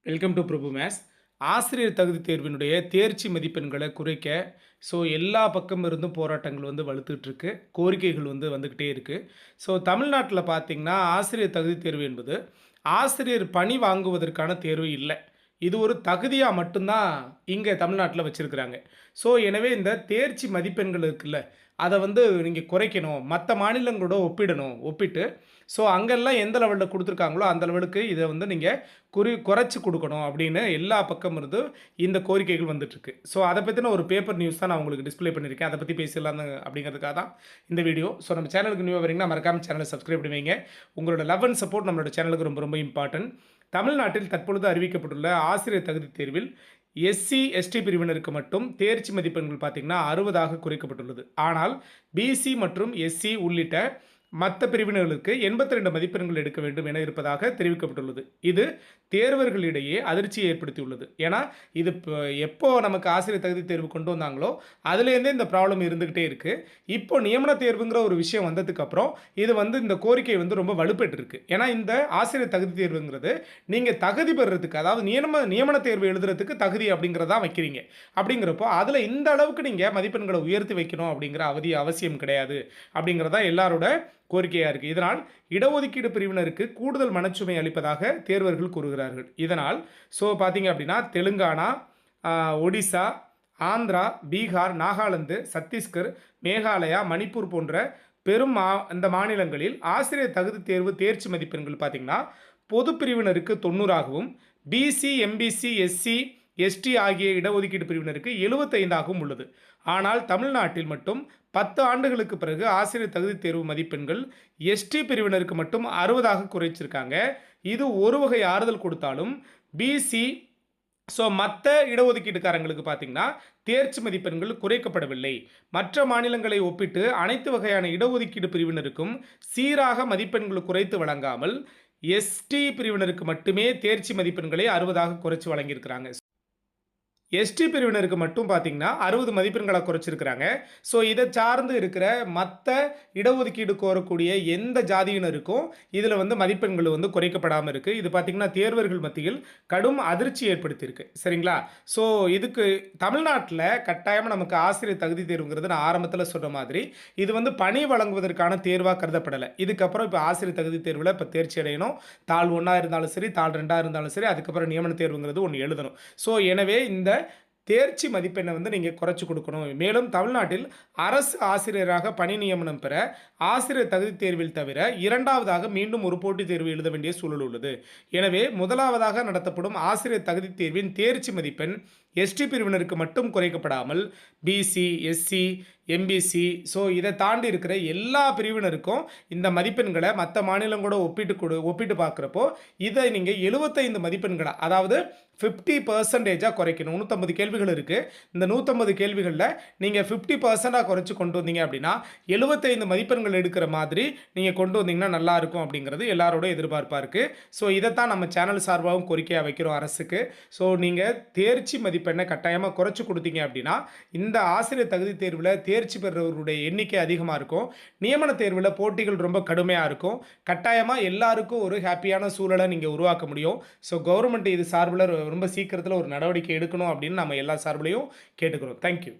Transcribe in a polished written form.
Welcome to Prabhu maths. ஆசிரியர் தகுதி தேர்வினுடைய தேர்ச்சி மதிப்பெண்களை குறைக்க எல்லா பக்கம் இருந்தும் போராட்டங்கள் வலுத்துட்டு இருக்கு. கோரிக்கைகள் வந்துக்கிட்டே இருக்கு. தமிழ்நாட்டில பார்த்தீங்கன்னா, ஆசிரியர் தகுதி தேர்வு என்பது ஆசிரியர் பணி வாங்குவதற்கான தேர்வு இல்ல. இது ஒரு தகுதியா மட்டும் தான் இங்க தமிழ்நாட்டில வச்சிருக்கிறாங்க. எனவே இந்த தேர்ச்சி மதிப்பெண்கள் இருக்குல்ல, அத நீங்க குறைக்கணும். மத்த மாநிலங்களோட ஒப்பிடணும். ஒப்பிட்டு அங்கெல்லாம் எந்த லெவல்ல குடுத்துருக்காங்களோ, அந்த லெவலுக்கு இத நீங்க குறைச்சு குடுக்கணும் அப்படின்னு எல்லா பக்கம் இருந்தும் இந்த கோரிக்கைகள் வந்துட்டுருக்கு. அத பத்தின ஒரு பேப்பர் நியூஸ் தான் நான் உங்களுக்கு டிஸ்ப்ளே பண்ணியிருக்கேன். அத பத்தி பேசலாம் அப்படிங்கிறதுக்காக தான் இந்த வீடியோ. நம்ம சேனலுக்கு நியூவா வரீங்கன்னா மறக்காம சேனலை சப்ஸ்கிரைப் பண்ணி வைங்க. உங்களோட லவ் அண்ட் சப்போர்ட் நம்மளோட சேனலுக்கு ரொம்ப ரொம்ப இம்பார்ட்டன்ட். தமிழ்நாட்டில் தற்பொழுது அறிவிக்கப்பட்டுள்ள ஆசிரியர் தகுதி தேர்வில் எஸ்சி, எஸ்டி பிரிவினருக்கு மட்டும் தேர்ச்சி மதிப்பெண்கள் பார்த்தீங்கன்னா 60ஆக குறைக்கப்பட்டுள்ளது. ஆனால் பிசி மற்றும் எஸ்சி உள்ளிட்ட மற்ற பிரிவினர்களுக்கு 82 மதிப்பெண்கள் எடுக்க வேண்டும் என இருப்பதாக தெரிவிக்கப்பட்டுள்ளது. இது தேர்வர்களிடையே அதிர்ச்சியை ஏற்படுத்தியுள்ளது. ஏன்னா இது எப்போ நமக்கு ஆசிரியர் தகுதி தேர்வு கொண்டு வந்தாங்களோ அதுலேருந்தே இந்த ப்ராப்ளம் இருந்துகிட்டே இருக்கு. இப்போ நியமன தேர்வுங்கிற ஒரு விஷயம் வந்ததுக்கு அப்புறம் இது இந்த கோரிக்கை ரொம்ப வலுப்பெற்று இருக்கு. ஏன்னா இந்த ஆசிரியர் தகுதி தேர்வுங்கிறது நீங்க தகுதி பெறுறதுக்கு, அதாவது நியமன தேர்வு எழுதுறதுக்கு தகுதி அப்படிங்கிறதா வைக்கிறீங்க. அப்படிங்கிறப்போ அதில் இந்த அளவுக்கு நீங்க மதிப்பெண்களை உயர்த்தி வைக்கணும் அப்படிங்கிற அவசியம் கிடையாது அப்படிங்கிறதா எல்லாரோட கோரிக்கையாக இருக்குது. இதனால் இடஒதுக்கீடு பிரிவினருக்கு கூடுதல் மனச்சுமை அளிப்பதாக தேர்வர்கள் கூறுகிறார்கள். இதனால் பார்த்தீங்க அப்படின்னா தெலுங்கானா, ஒடிசா, ஆந்திரா, பீகார், நாகாலாந்து, சத்தீஸ்கர், மேகாலயா, மணிப்பூர் போன்ற பெரும் இந்த மாநிலங்களில் ஆசிரியர் தகுதி தேர்வு தேர்ச்சி மதிப்பெண்கள் பார்த்தீங்கன்னா பொது பிரிவினருக்கு 90ஆகவும், பிசி, எம்பிசி, எஸ்சி, எஸ்டி ஆகிய இடஒதுக்கீடு பிரிவினருக்கு 75ஆகவும் உள்ளது. ஆனால் தமிழ்நாட்டில் மட்டும் 10 ஆண்டுகளுக்கு பிறகு ஆசிரியர் தகுதி தேர்வு மதிப்பெண்கள் எஸ்டி பிரிவினருக்கு மட்டும் 60ஆக குறைச்சிருக்காங்க. இது ஒரு வகை ஆறுதல் கொடுத்தாலும் பிசி மற்ற இடஒதுக்கீட்டுக்காரங்களுக்கு பார்த்தீங்கன்னா தேர்ச்சி மதிப்பெண்கள் குறைக்கப்படவில்லை. மற்ற மாநிலங்களை ஒப்பிட்டு அனைத்து வகையான இடஒதுக்கீடு பிரிவினருக்கும் சீராக மதிப்பெண்கள் குறைத்து வழங்காமல் எஸ்டி பிரிவினருக்கு மட்டுமே தேர்ச்சி மதிப்பெண்களை 60ஆக குறைச்சி வழங்கியிருக்கிறாங்க. எஸ்டி பிரிவினருக்கு மட்டும் பார்த்தீங்கன்னா 60 மதிப்பெண்களை குறைச்சிருக்கிறாங்க. இதை சார்ந்து இருக்கிற மற்ற இடஒதுக்கீடு கோரக்கூடிய எந்த ஜாதியினருக்கும் இதில் மதிப்பெண்கள் குறைக்கப்படாமல் இருக்குது. இது பார்த்தீங்கன்னா தேர்வர்கள் மத்தியில் கடும் அதிர்ச்சி ஏற்படுத்தியிருக்கு. சரிங்களா? இதுக்கு தமிழ்நாட்டில் கட்டாயமாக நமக்கு ஆசிரியர் தகுதி தேர்வுங்கிறது நான் ஆரம்பத்தில் சொன்ன மாதிரி இது பணி வழங்குவதற்கான தேர்வாக கருதப்படலை. இதுக்கப்புறம் இப்போ ஆசிரியர் தகுதி தேர்வில் இப்போ தேர்ச்சி அடையணும். தாள் 1 இருந்தாலும் சரி, தாள் 2 இருந்தாலும் சரி, அதுக்கப்புறம் நியமன தேர்வுங்கிறது ஒன்று எழுதணும். எனவே இந்த தேர்ச்சி மதிப்பெண்ணை நீங்கள் குறைச்சி கொடுக்கணும். மேலும் தமிழ்நாட்டில் அரசு ஆசிரியராக பணி நியமனம் பெற ஆசிரியர் தகுதி தேர்வில் தவிர இரண்டாவதாக மீண்டும் ஒரு போட்டித் தேர்வு எழுத வேண்டிய சூழல் உள்ளது. எனவே முதலாவதாக நடத்தப்படும் ஆசிரியர் தகுதி தேர்வின் தேர்ச்சி மதிப்பெண் எஸ்டி பிரிவினருக்கு மட்டும் குறைக்கப்படாமல் பிசி, எஸ்சி, எம்பிசி இதை தாண்டி இருக்கிற எல்லா பிரிவினருக்கும் இந்த மதிப்பெண்களை மற்ற மாநிலங்களோட ஒப்பிட்டு பார்க்குறப்போ இதை நீங்கள் 75 மதிப்பெண்களை, அதாவது 50% குறைக்கணும். 150 கேள்விகள் இருக்குது. இந்த 150 கேள்விகளில் நீங்கள் 50% குறைச்சி கொண்டு வந்தீங்க அப்படின்னா 75 மதிப்பெண்கள் எடுக்கிற மாதிரி நீங்கள் கொண்டு வந்தீங்கன்னா நல்லாயிருக்கும் அப்படிங்கிறது எல்லாரோட எதிர்பார்ப்பாக இருக்குது. இதைத்தான் நம்ம சேனல் சார்பாகவும் கோரிக்கையாக வைக்கிறோம் அரசுக்கு. நீங்கள் தேர்ச்சி மதிப்பெண்ணை கட்டாயமாக குறைச்சி கொடுத்தீங்க அப்படின்னா இந்த ஆசிரியர் தகுதி தேர்வில் தேர்ச்சி பெறுறவர்களுடைய எண்ணிக்கை அதிகமாக இருக்கும். நியமன தேர்வில் போட்டிகள் ரொம்ப கடுமையாக இருக்கும். கட்டாயமாக எல்லாருக்கும் ஒரு ஹாப்பியான சூழலை நீங்கள் உருவாக்க முடியும். கவர்மெண்ட் இது சார்பில் ரொம்ப சீக்கிரத்தில் ஒரு நடவடிக்கை எடுக்கணும் அப்படின்னு நம்ம எல்லா சார்பிலையும் கேட்டுக்கிறோம். தேங்க்யூ.